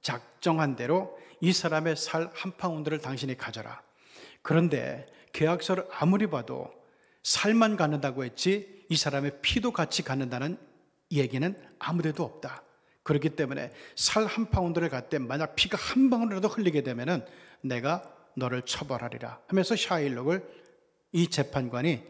Speaker 4: 작정한 대로 이 사람의 살 한 파운드를 당신이 가져라. 그런데 계약서를 아무리 봐도 살만 갖는다고 했지 이 사람의 피도 같이 갖는다는 얘기는 아무데도 없다. 그렇기 때문에 살 한 파운드를 갖되 만약 피가 한 방울이라도 흘리게 되면 내가 너를 처벌하리라 하면서 샤일록을 이 재판관이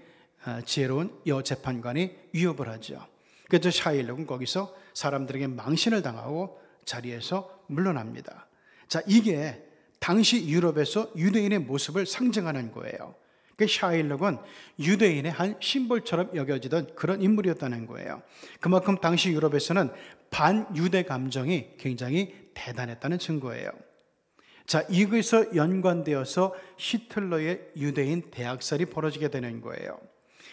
Speaker 4: 지혜로운 여 재판관이 위협을 하죠. 그래서 샤일록은 거기서 사람들에게 망신을 당하고 자리에서 물러납니다. 자, 이게 당시 유럽에서 유대인의 모습을 상징하는 거예요. 그 샤일록은 유대인의 한 심볼처럼 여겨지던 그런 인물이었다는 거예요. 그만큼 당시 유럽에서는 반유대 감정이 굉장히 대단했다는 증거예요. 자, 이것에서 연관되어서 히틀러의 유대인 대학살이 벌어지게 되는 거예요.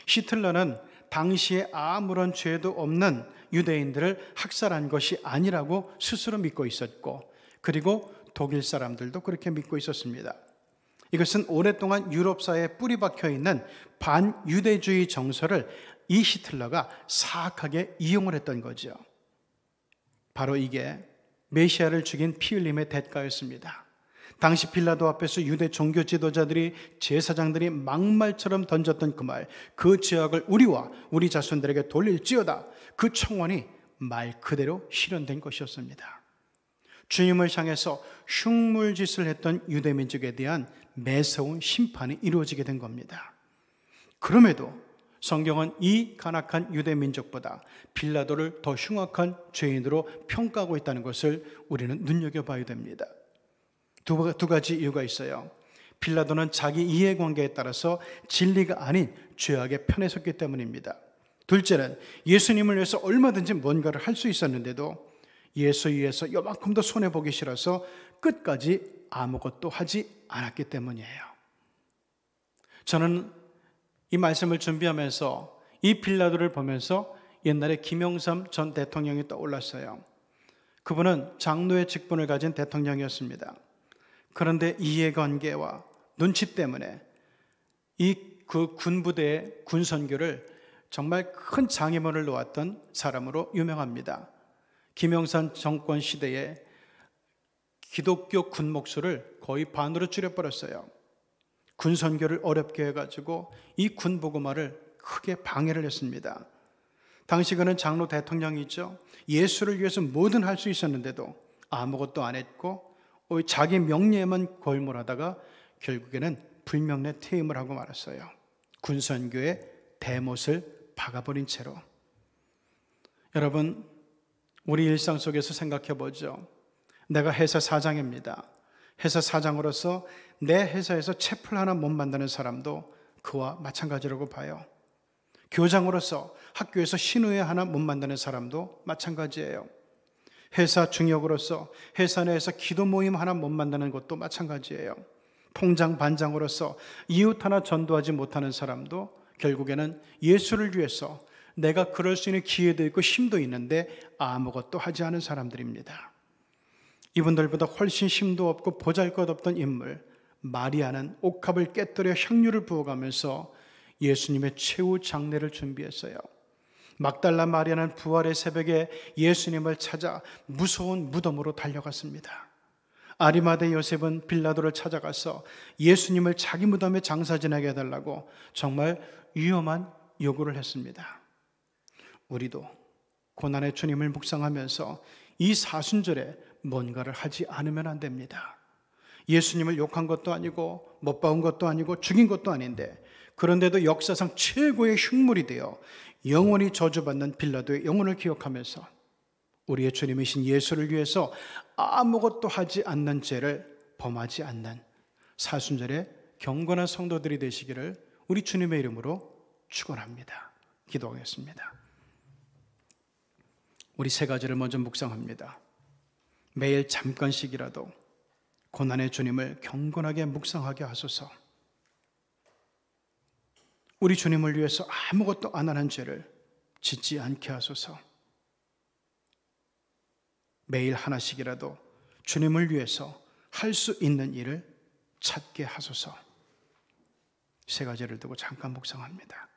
Speaker 4: 히틀러는 당시에 아무런 죄도 없는 유대인들을 학살한 것이 아니라고 스스로 믿고 있었고, 그리고 독일 사람들도 그렇게 믿고 있었습니다. 이것은 오랫동안 유럽 사회에 뿌리 박혀 있는 반유대주의 정서를 이 히틀러가 사악하게 이용을 했던 거죠. 바로 이게 메시아를 죽인 피 흘림의 대가였습니다. 당시 빌라도 앞에서 유대 종교 지도자들이 제사장들이 막말처럼 던졌던 그 말, 그 죄악을 우리와 우리 자손들에게 돌릴지어다. 그 청원이 말 그대로 실현된 것이었습니다. 주님을 향해서 흉물짓을 했던 유대 민족에 대한 매서운 심판이 이루어지게 된 겁니다. 그럼에도 성경은 이 간악한 유대 민족보다 빌라도를 더 흉악한 죄인으로 평가하고 있다는 것을 우리는 눈여겨봐야 됩니다. 두 가지 이유가 있어요. 빌라도는 자기 이해관계에 따라서 진리가 아닌 죄악의 편에 섰기 때문입니다. 둘째는 예수님을 위해서 얼마든지 뭔가를 할 수 있었는데도 예수 위해서 요만큼도 손해보기 싫어서 끝까지 아무것도 하지 않았기 때문이에요. 저는 이 말씀을 준비하면서 이 빌라도를 보면서 옛날에 김영삼 전 대통령이 떠올랐어요. 그분은 장로의 직분을 가진 대통령이었습니다. 그런데 이해관계와 눈치 때문에 그 군부대의 군선교를 정말 큰 장애물을 놓았던 사람으로 유명합니다. 김영삼 정권 시대에 기독교 군 목수를 거의 반으로 줄여버렸어요. 군선교를 어렵게 해가지고 이 군복음화를 크게 방해를 했습니다. 당시 그는 장로 대통령이죠. 예수를 위해서 뭐든 할 수 있었는데도 아무것도 안 했고 자기 명예에만 골몰하다가 결국에는 불명예 퇴임을 하고 말았어요. 군선교의 대못을 박아버린 채로. 여러분, 우리 일상 속에서 생각해 보죠. 내가 회사 사장입니다. 회사 사장으로서 내 회사에서 채플 하나 못 만드는 사람도 그와 마찬가지라고 봐요. 교장으로서 학교에서 신우회 하나 못 만드는 사람도 마찬가지예요. 회사 중역으로서 회사 내에서 기도 모임 하나 못 만드는 것도 마찬가지예요. 통장 반장으로서 이웃 하나 전도하지 못하는 사람도 결국에는 예수를 위해서 내가 그럴 수 있는 기회도 있고 힘도 있는데 아무것도 하지 않은 사람들입니다. 이분들보다 훨씬 힘도 없고 보잘것없던 인물 마리아는 옥합을 깨뜨려 향유를 부어가면서 예수님의 최후 장례를 준비했어요. 막달라 마리아는 부활의 새벽에 예수님을 찾아 무서운 무덤으로 달려갔습니다. 아리마대 요셉은 빌라도를 찾아가서 예수님을 자기 무덤에 장사 지내게 해달라고 정말 위험한 요구를 했습니다. 우리도 고난의 주님을 묵상하면서 이 사순절에 뭔가를 하지 않으면 안 됩니다. 예수님을 욕한 것도 아니고 못 박은 것도 아니고 죽인 것도 아닌데, 그런데도 역사상 최고의 흉물이 되어 영원히 저주받는 빌라도의 영혼을 기억하면서 우리의 주님이신 예수를 위해서 아무것도 하지 않는 죄를 범하지 않는 사순절의 경건한 성도들이 되시기를 우리 주님의 이름으로 축원합니다. 기도하겠습니다. 우리 세 가지를 먼저 묵상합니다. 매일 잠깐씩이라도 고난의 주님을 경건하게 묵상하게 하소서. 우리 주님을 위해서 아무것도 안 하는 죄를 짓지 않게 하소서. 매일 하나씩이라도 주님을 위해서 할 수 있는 일을 찾게 하소서. 세 가지를 두고 잠깐 묵상합니다.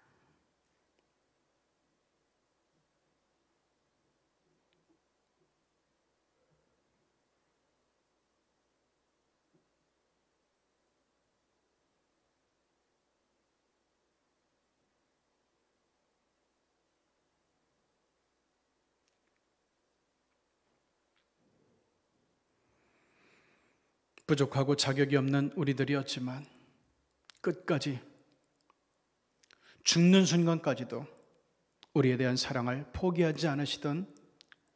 Speaker 4: 부족하고 자격이 없는 우리들이었지만 끝까지 죽는 순간까지도 우리에 대한 사랑을 포기하지 않으시던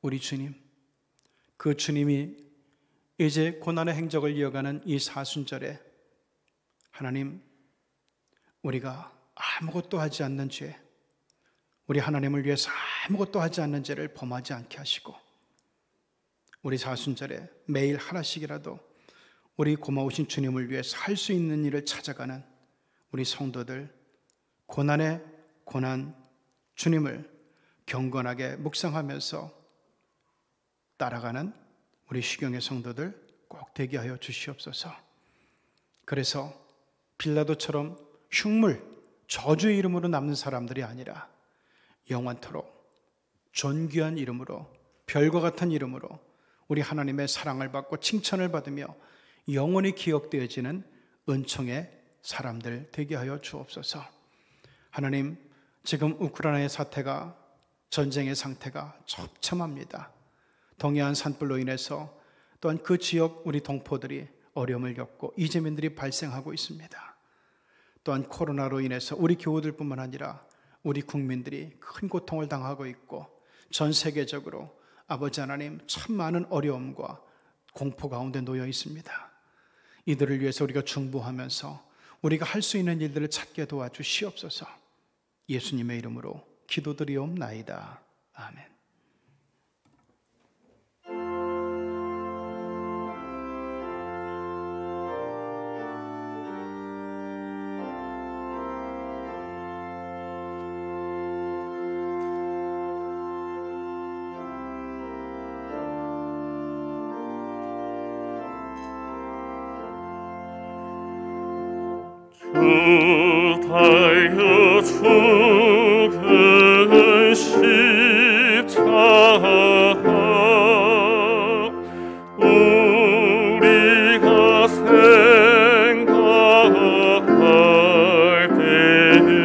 Speaker 4: 우리 주님, 그 주님이 이제 고난의 행적을 이어가는 이 사순절에 하나님, 우리가 아무것도 하지 않는 죄, 우리 하나님을 위해서 아무것도 하지 않는 죄를 범하지 않게 하시고, 우리 사순절에 매일 하나씩이라도 우리 고마우신 주님을 위해서 할 수 있는 일을 찾아가는 우리 성도들, 고난의 고난 주님을 경건하게 묵상하면서 따라가는 우리 시경의 성도들 꼭 되게 하여 주시옵소서. 그래서 빌라도처럼 흉물, 저주의 이름으로 남는 사람들이 아니라 영원토록 존귀한 이름으로, 별과 같은 이름으로 우리 하나님의 사랑을 받고 칭찬을 받으며 영원히 기억되어지는 은총의 사람들 되게 하여 주옵소서. 하나님, 지금 우크라이나의 사태가, 전쟁의 상태가 처참합니다. 동해안 산불로 인해서 또한 그 지역 우리 동포들이 어려움을 겪고 이재민들이 발생하고 있습니다. 또한 코로나로 인해서 우리 교우들뿐만 아니라 우리 국민들이 큰 고통을 당하고 있고 전 세계적으로 아버지 하나님 참 많은 어려움과 공포 가운데 놓여 있습니다. 이들을 위해서 우리가 중보하면서 우리가 할 수 있는 일들을 찾게 도와주시옵소서. 예수님의 이름으로 기도드리옵나이다. 아멘.
Speaker 2: 달려 죽은 십자가 우리가 생각할 때에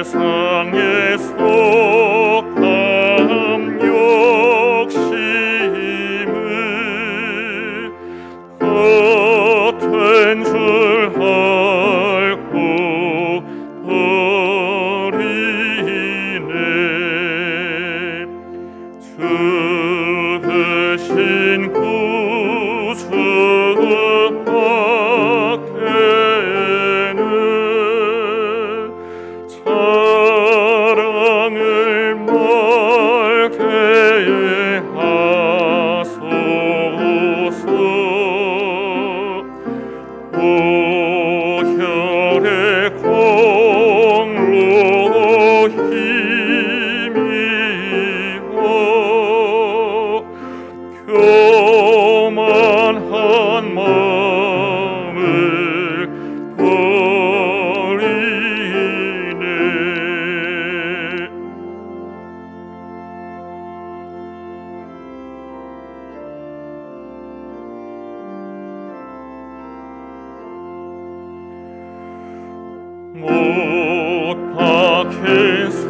Speaker 2: 세상에 속한 욕심을 헛된 줄 알고 버리네. 죽으신 구주 밖에는 사랑을 말게 하소서. 오혈의 공로 힘이여 교만한 마음을 버리네. 못 박힌 손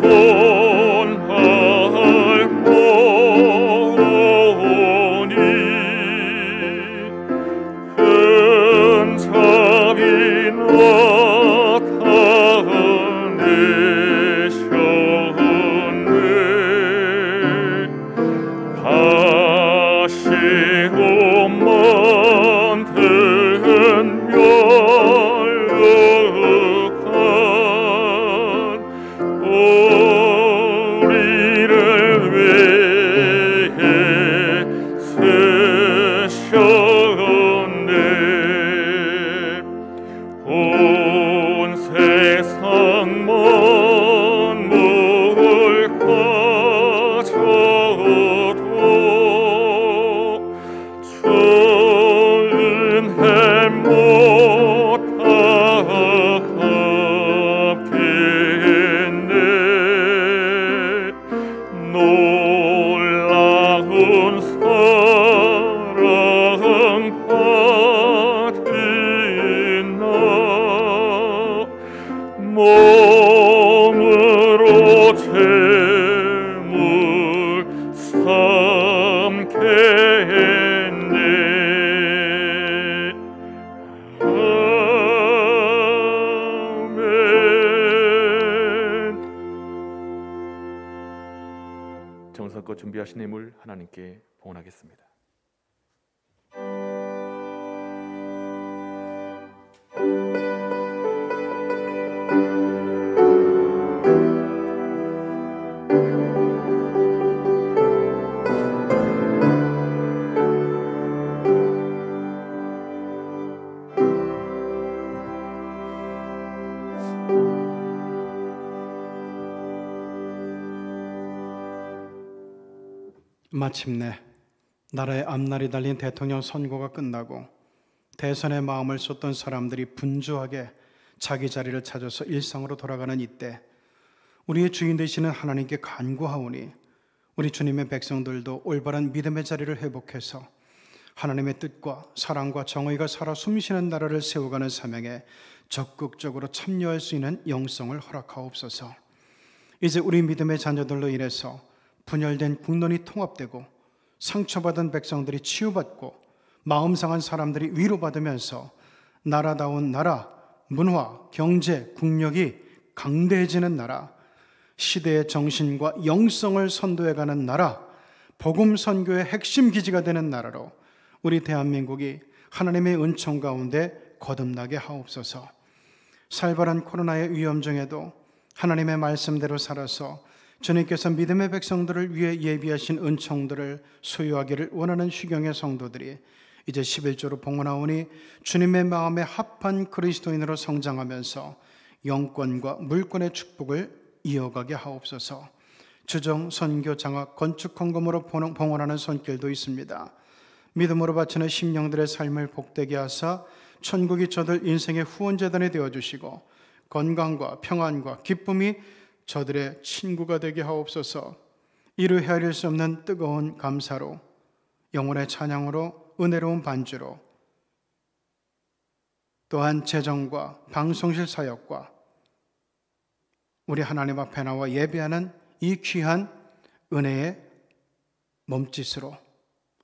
Speaker 2: 밟고니 큰 자비 나타내셨네. 가시고 만든 멸룩한 우리를 위해 쓰셨네. 온 세상 만물 가져도 주 은혜 못하겠네. 놀라운 사랑 받은 나 몸으로 제물 삼겠네. 아멘.
Speaker 1: 정성껏 준비하신 예물 하나님께 봉헌하겠습니다.
Speaker 4: 마침내 나라의 앞날이 달린 대통령 선거가 끝나고 대선의 마음을 쏟던 사람들이 분주하게 자기 자리를 찾아서 일상으로 돌아가는 이때 우리의 주인 되시는 하나님께 간구하오니 우리 주님의 백성들도 올바른 믿음의 자리를 회복해서 하나님의 뜻과 사랑과 정의가 살아 숨쉬는 나라를 세워가는 사명에 적극적으로 참여할 수 있는 영성을 허락하옵소서. 이제 우리 믿음의 자녀들로 인해서 분열된 국론이 통합되고 상처받은 백성들이 치유받고 마음 상한 사람들이 위로받으면서 나라다운 나라, 문화, 경제, 국력이 강대해지는 나라, 시대의 정신과 영성을 선도해가는 나라, 복음 선교의 핵심 기지가 되는 나라로 우리 대한민국이 하나님의 은총 가운데 거듭나게 하옵소서. 살벌한 코로나의 위험 중에도 하나님의 말씀대로 살아서 주님께서 믿음의 백성들을 위해 예비하신 은총들을 소유하기를 원하는虚경의 성도들이 이제 11조로 봉헌하오니 주님의 마음에 합한 그리스도인으로 성장하면서 영권과 물권의 축복을 이어가게 하옵소서. 주정, 선교, 장학, 건축, 헌금으로 봉헌하는 손길도 있습니다. 믿음으로 바치는 심령들의 삶을 복되게 하사 천국이 저들 인생의 후원재단이 되어주시고 건강과 평안과 기쁨이 저들의 친구가 되게 하옵소서. 이루 헤아릴 수 없는 뜨거운 감사로, 영혼의 찬양으로, 은혜로운 반주로, 또한 재정과 방송실 사역과 우리 하나님 앞에 나와 예배하는 이 귀한 은혜의 몸짓으로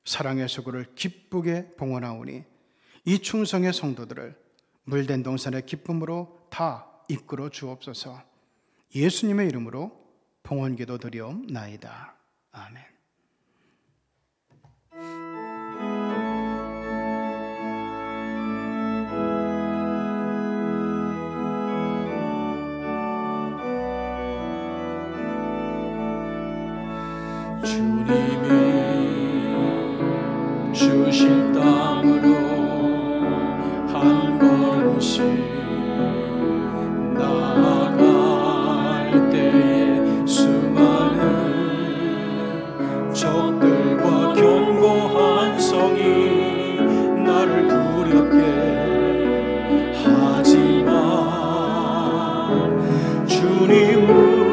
Speaker 4: 사랑의 수고를 기쁘게 봉헌하오니 이 충성의 성도들을 물된 동산의 기쁨으로 다 이끌어 주옵소서. 예수님의 이름으로 봉헌기도 드리옵나이다. 아멘.
Speaker 5: 주님이 주신 땅으로 한 걸음씩 나아갈 때에 수많은 적들과 견고한 성이 나를 두렵게 하지만 주님은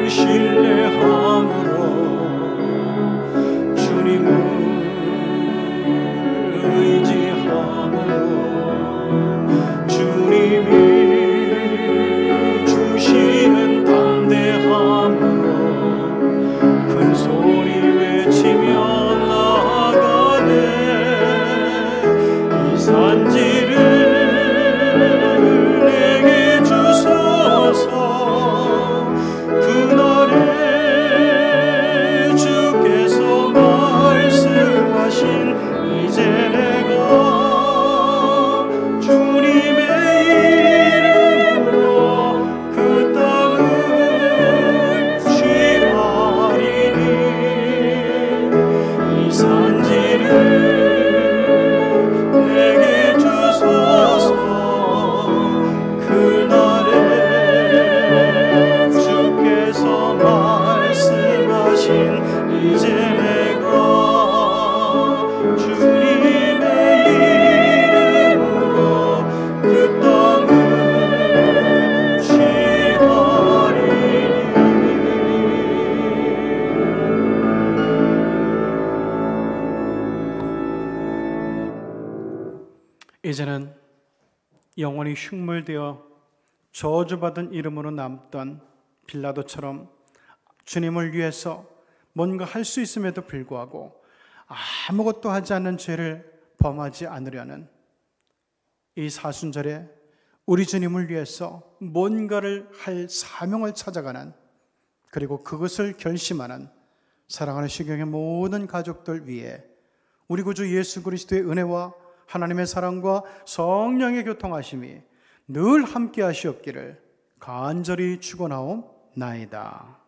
Speaker 5: 신뢰함으로 주님을 의지함으로 주님이 주시는 담대함으로 큰 소리 외치며 나아가네. 이 산지를 내게 주소서. 그날에 주께서 말씀하신 이제 내가 주님의 이름으로 그 땅을 취하리니 이 산지를 내게 주소서. 그날에 주께서 말씀하신 이제 내가 주님의 이름으로 그 땅을 취하리니.
Speaker 4: 이제는 영원히 흉물되어 저주받은 이름으로 남던 빌라도처럼 주님을 위해서 뭔가 할 수 있음에도 불구하고 아무것도 하지 않는 죄를 범하지 않으려는 이 사순절에 우리 주님을 위해서 뭔가를 할 사명을 찾아가는, 그리고 그것을 결심하는 사랑하는 시경의 모든 가족들 위해 우리 구주 예수 그리스도의 은혜와 하나님의 사랑과 성령의 교통하심이 늘 함께 하시옵기를 간절히 축원하옵나이다.